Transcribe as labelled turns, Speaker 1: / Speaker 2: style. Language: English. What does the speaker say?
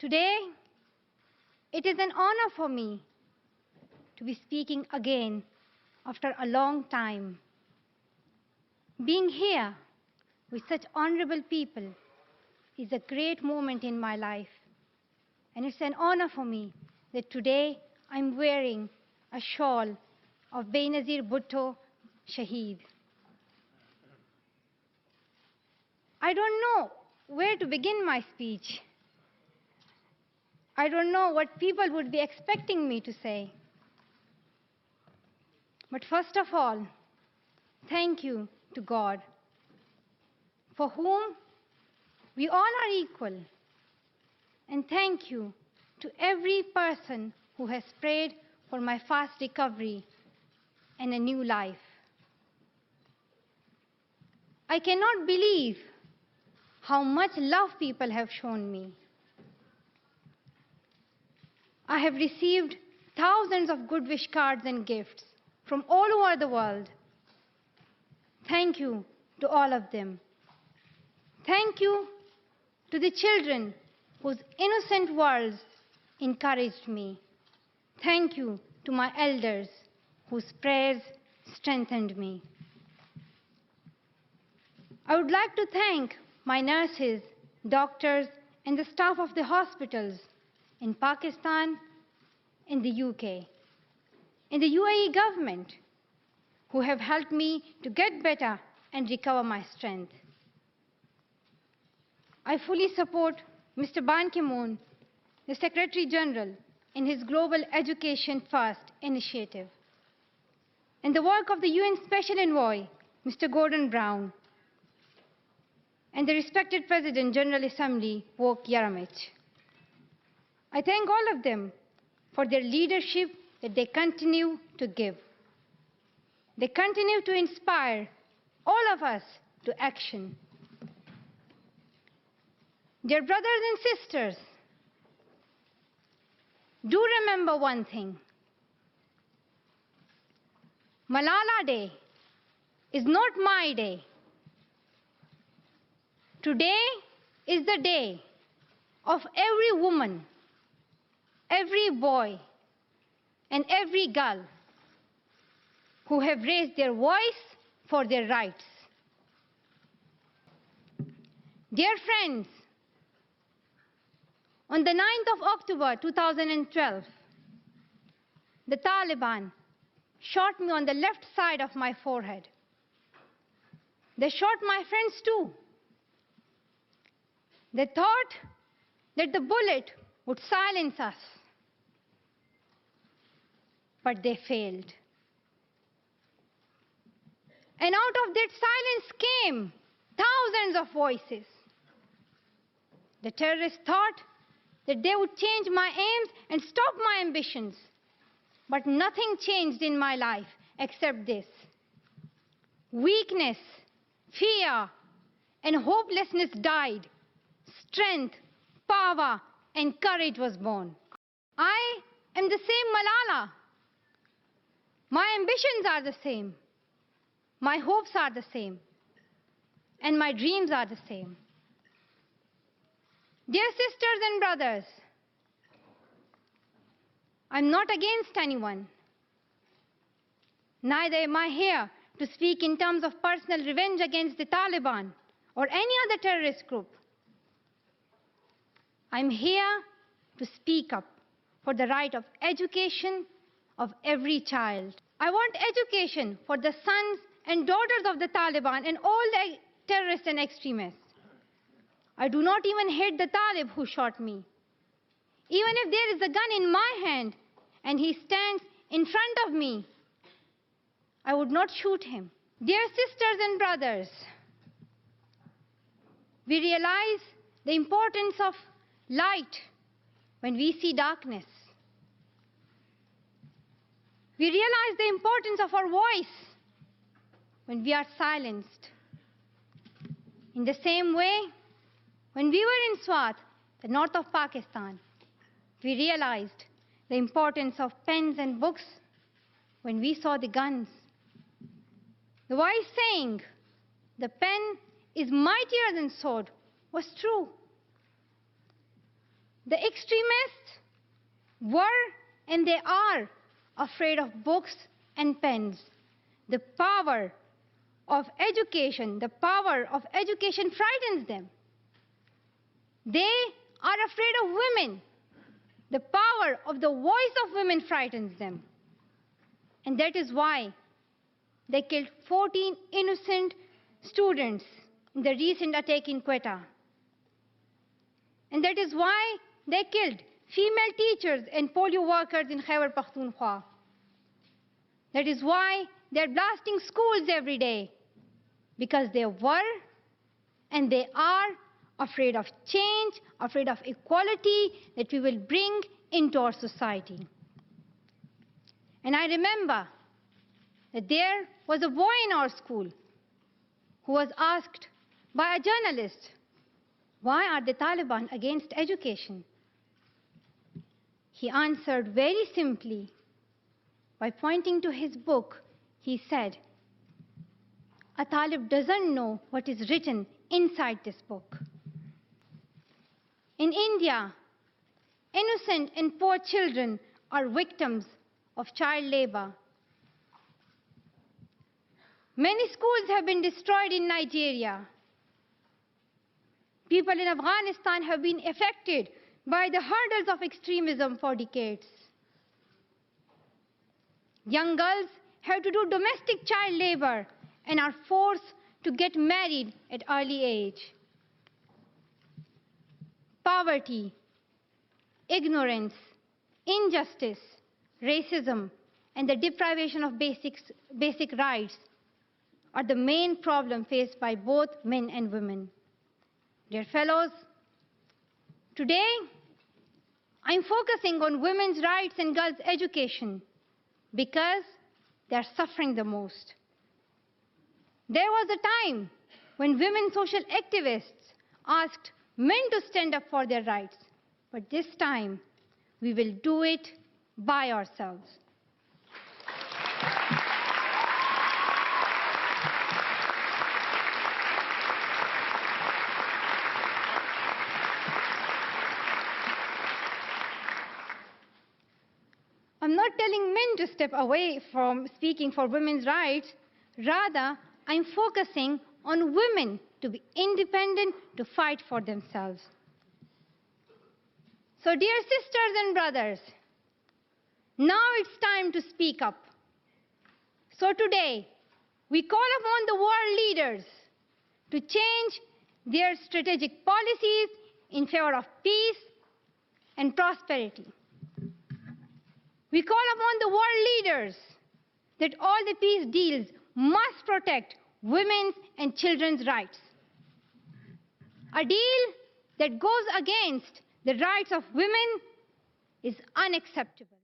Speaker 1: Today, it is an honor for me to be speaking again after a long time. Being here with such honorable people is a great moment in my life. And it's an honor for me that today I'm wearing a shawl of Benazir Bhutto Shaheed. I don't know where to begin my speech. I don't know what people would be expecting me to say. But first of all, thank you to God, for whom we all are equal. And thank you to every person who has prayed for my fast recovery and a new life. I cannot believe how much love people have shown me. I have received thousands of good wish cards and gifts from all over the world. Thank you to all of them. Thank you to the children whose innocent words encouraged me. Thank you to my elders whose prayers strengthened me. I would like to thank my nurses, doctors, and the staff of the hospitals in Pakistan, in the UK, in the UAE government, who have helped me to get better and recover my strength. I fully support Mr. Ban Ki-moon, the Secretary General, in his Global Education First initiative, and the work of the UN Special Envoy, Mr. Gordon Brown, and the respected President, General Assembly, Wok Yaramich. I thank all of them for their leadership that they continue to give. They continue to inspire all of us to action. Dear brothers and sisters, do remember one thing. Malala Day is not my day. Today is the day of every woman, every boy, and every girl who have raised their voice for their rights. Dear friends, on the 9th of October 2012, the Taliban shot me on the left side of my forehead. They shot my friends too. They thought that the bullet would silence us, but they failed. And out of that silence came thousands of voices. The terrorists thought that they would change my aims and stop my ambitions. But nothing changed in my life except this. Weakness, fear, and hopelessness died. Strength, power, and courage was born. I am the same Malala. My ambitions are the same. My hopes are the same. And my dreams are the same. Dear sisters and brothers, I'm not against anyone. Neither am I here to speak in terms of personal revenge against the Taliban or any other terrorist group. I'm here to speak up for the right of education of every child. I want education for the sons and daughters of the Taliban and all the terrorists and extremists. I do not even hate the Talib who shot me. Even if there is a gun in my hand and he stands in front of me, I would not shoot him. Dear sisters and brothers, we realize the importance of light when we see darkness. We realize the importance of our voice when we are silenced. In the same way, when we were in Swat, the north of Pakistan, we realized the importance of pens and books when we saw the guns. The wise saying, "The pen is mightier than sword," was true. The extremists were and they are afraid of books and pens. The power of education frightens them. They are afraid of women. The power of the voice of women frightens them. And that is why they killed 14 innocent students in the recent attack in Quetta. And that is why they killed female teachers and polio workers in Khyber Pakhtunkhwa. That is why they're blasting schools every day, because they were and they are afraid of change, afraid of equality that we will bring into our society. And I remember that there was a boy in our school who was asked by a journalist, why are the Taliban against education? He answered very simply by pointing to his book. He said, a Talib doesn't know what is written inside this book. In India, innocent and poor children are victims of child labor. Many schools have been destroyed in Nigeria. People in Afghanistan have been affected by the hurdles of extremism for decades. Young girls have to do domestic child labor and are forced to get married at early age. Poverty, ignorance, injustice, racism, and the deprivation of basic rights are the main problem faced by both men and women. Dear fellows, today I'm focusing on women's rights and girls' education because they're suffering the most. There was a time when women social activists asked men to stand up for their rights, but this time we will do it by ourselves. I'm not telling men to step away from speaking for women's rights. Rather, I'm focusing on women to be independent, to fight for themselves. So, dear sisters and brothers, now it's time to speak up. So today, we call upon the world leaders to change their strategic policies in favor of peace and prosperity. We call upon the world leaders that all the peace deals must protect women's and children's rights. A deal that goes against the rights of women is unacceptable.